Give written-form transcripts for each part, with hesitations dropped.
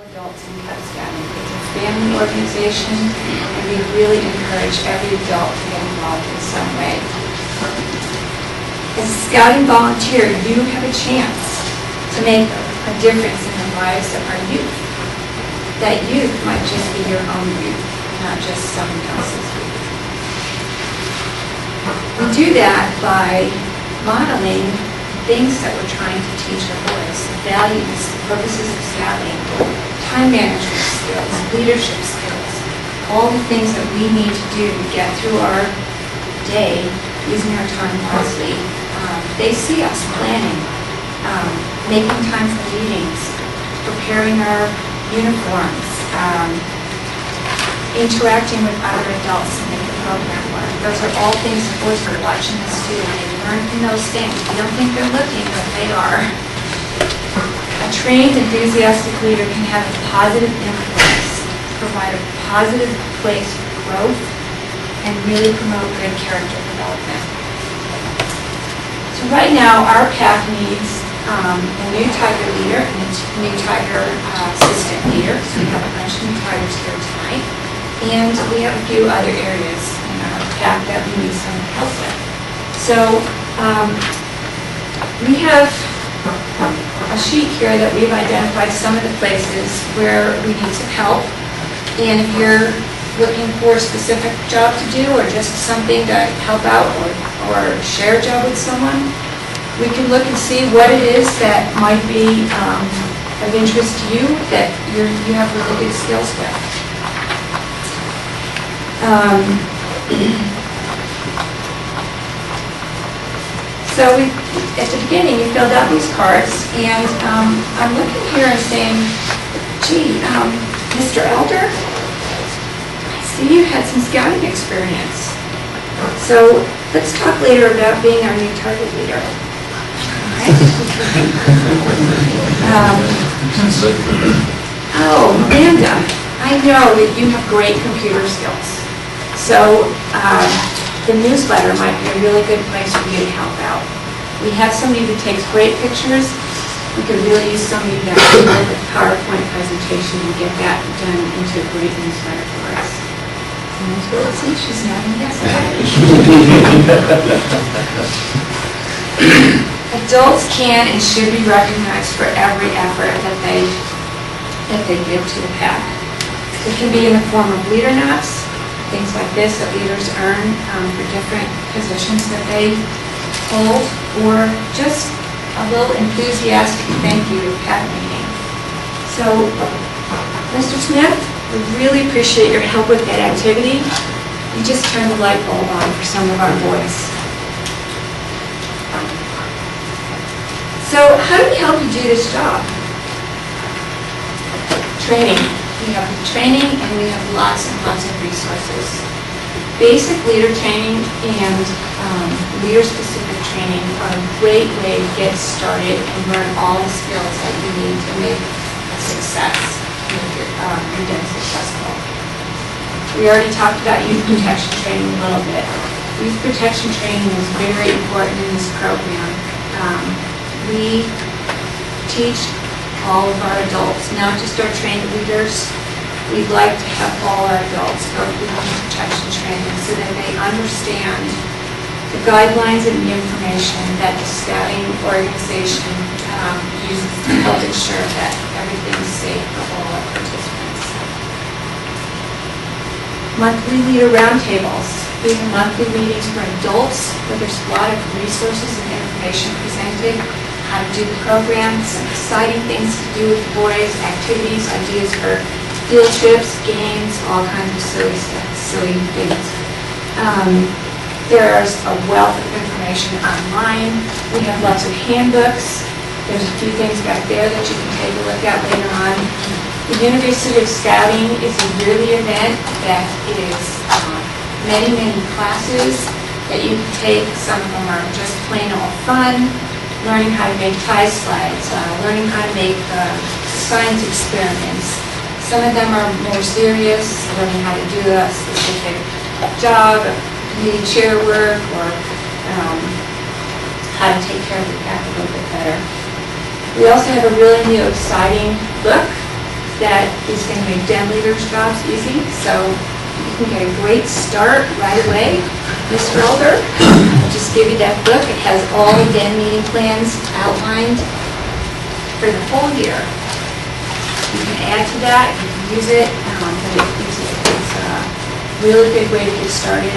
adults in Cub Scouting. It's a family organization, and we really encourage every adult to get involved in some way. As a scouting volunteer, you have a chance to make a difference in the lives of our youth. That youth might just be your own youth, not just someone else's youth. We do that by modeling things that we're trying to teach our boys, the values, the purposes of scouting, time management skills, leadership skills, all the things that we need to do to get through our day using our time wisely. They see us planning, making time for meetings, preparing our uniforms, interacting with other adults to make the program work. Those are all things the boys are watching us do, and they learn from those things. We don't think they're looking, but they are. A trained, enthusiastic leader can have a positive influence, provide a positive place for growth, and really promote good character development. So right now, our pack needs a new Tiger leader and a new Tiger assistant leader. So we have a bunch of new Tigers here tonight. And we have a few other areas in our pack that we need some help with. So we have a sheet here that we've identified some of the places where we need some help. And if you're looking for a specific job to do or just something to help out or share a job with someone, we can look and see what it is that might be of interest to you that you have really good skills with. So at the beginning, you filled out these cards, and I'm looking here and saying, gee, Mr. Elder, I see you had some scouting experience. So let's talk later about being our new target leader. All right? Oh, Amanda, I know that you have great computer skills. So the newsletter might be a really good place for you to help out. We have somebody that takes great pictures. We could really use somebody that can work with PowerPoint presentation and get that done into a great newsletter for us. And that's what it seems she's nodding yes. Adults can and should be recognized for every effort that they give to the pack. It can be in the form of leader knots, things like this that leaders earn for different positions that they hold, or just a little enthusiastic thank you at PAC meeting. So, Mr. Smith, we really appreciate your help with that activity. You just turned the light bulb on for some of our boys. So, how do we help you do this job? Training. We have training and we have lots and lots of resources. Basic leader training and leader-specific training are a great way to get started and learn all the skills that you need to make a success, make your day successful. We already talked about youth protection training a little bit. Youth protection training is very important in this program. We teach all of our adults, not just our trained leaders. We'd like to have all our adults go through youth protection training so that they understand the guidelines and the information that the scouting organization uses to help ensure that everything is safe for all our participants. Monthly leader roundtables. We have monthly meetings for adults where there's a lot of resources and information presented, how to do the program, some exciting things to do with the boys, activities, ideas for field trips, games, all kinds of silly stuff, silly things. There's a wealth of information online. We have lots of handbooks. There's a few things back there that you can take a look at later on. The University of Scouting is a yearly event that is many, many classes that you can take. Some of them are just plain old fun, learning how to make tie slides, learning how to make science experiments. Some of them are more serious, learning how to do a specific job, committee chair work, or how to take care of the pack a little bit better. We also have a really new, exciting book that is going to make den leaders' jobs easy. So you can get a great start right away. Ms. Wilder, I'll just give you that book. It has all the den meeting plans outlined for the whole year. You can add to that, you can use it, but it's a really good way to get started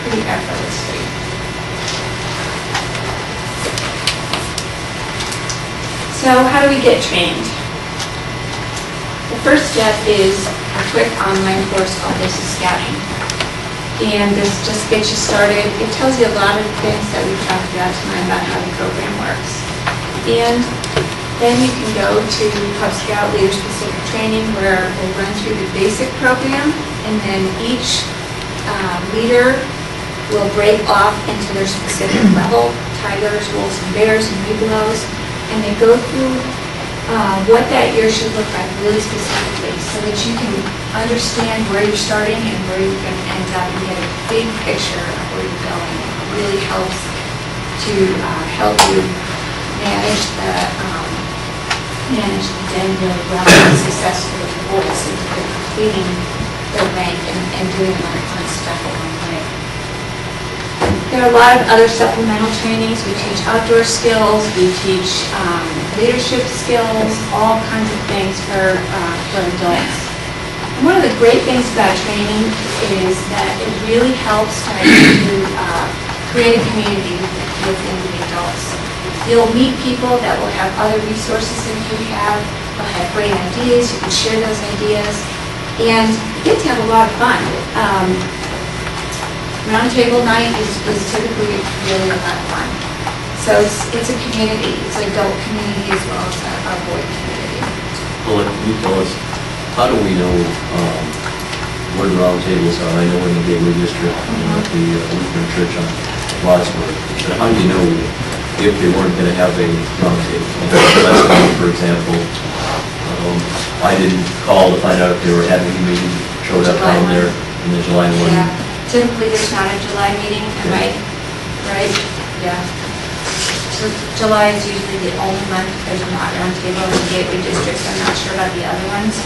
pretty effortlessly. So how do we get trained? The first step is a quick online course called Basic Scouting. And this just gets you started. It tells you a lot of things that we've talked about tonight about how the program works. And then you can go to Cub Scout Leader Specific Training where we'll run through the basic program, and then each leader will break off into their specific level, tigers, wolves, and bears, and webelos, and they go through what that year should look like really specifically so that you can understand where you're starting and where you're going to end up and get a big picture of where you're going. It really helps to help you manage the den really well and successfully goals so you're completing the rank and doing it on step one way. There are a lot of other supplemental trainings. We teach outdoor skills, we teach leadership skills, all kinds of things for adults. And one of the great things about training is that it really helps to create a community within the adults. You'll meet people that will have other resources than you have. They'll have great ideas. You can share those ideas. And you get to have a lot of fun. Roundtable night is typically really a lot of fun. So it's a community. It's an adult community as well as a boy community. Well, can you tell us, how do we know where the roundtables are? I know in the Gateway District, at the Lutheran Church on Wadsworth. But how do you know if they weren't going to have a roundtable? Last time, for example, I didn't call to find out if they were having a meeting, showed up down there in the July one. Yeah, typically there's not a July meeting, right? Yeah. So July is usually the only month there's not a roundtable in the Gateway District. I'm not sure about the other ones.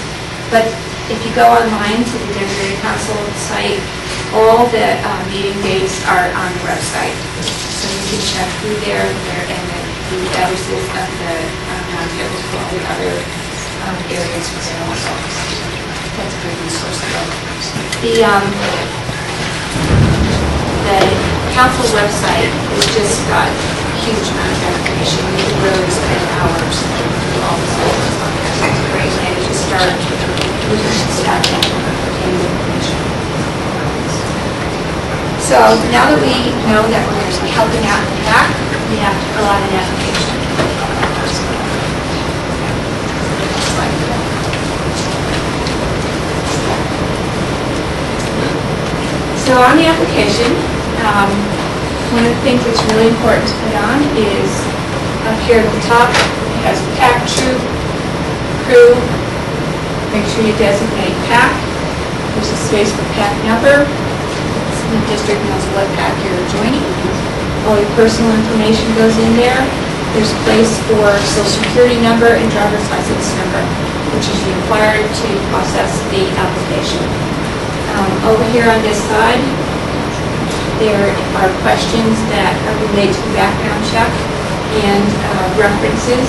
But if you go online to the Denver Council site, all the meeting dates are on the website. So you can check through there and the addresses of the roundtables for all the other areas for their own office. That's a great resource to go. The council website has just got a huge amount of information. You can really spend hours through all the stuff on there. It's a great way to start with staffing and information. So now that we know that we're going to be helping out in the back, we have to fill out an application. So on the application, one of the things that's really important to put on is up here at the top, it has pack troop, crew. Make sure you designate pack. There's a space for pack number. So the district knows what pack you're joining. All your personal information goes in there. There's a place for social security number and driver's license number, which is required to process the application. Over here on this side, there are questions that relate to the background check and references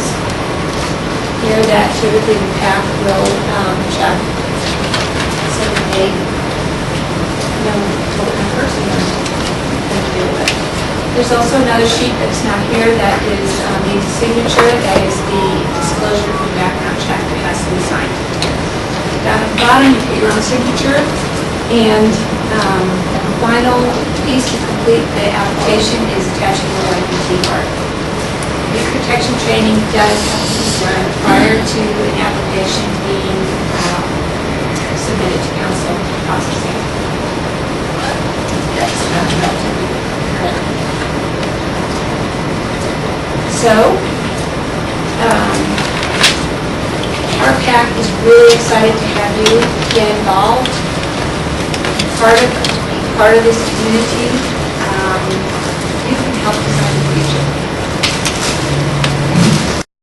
here that typically the PAC will check so that they know what kind of person they're going to deal with. There's also another sheet that's not here that is needs a signature. That is the disclosure of the background check that has to be signed. Down at the bottom, you put your own signature. And the final piece to complete the application is attaching the YPT card. Youth protection training does have to be done prior to an application being submitted to council processing. That's not relatively correct. So, our PAC is really excited to have you get involved. Part of this community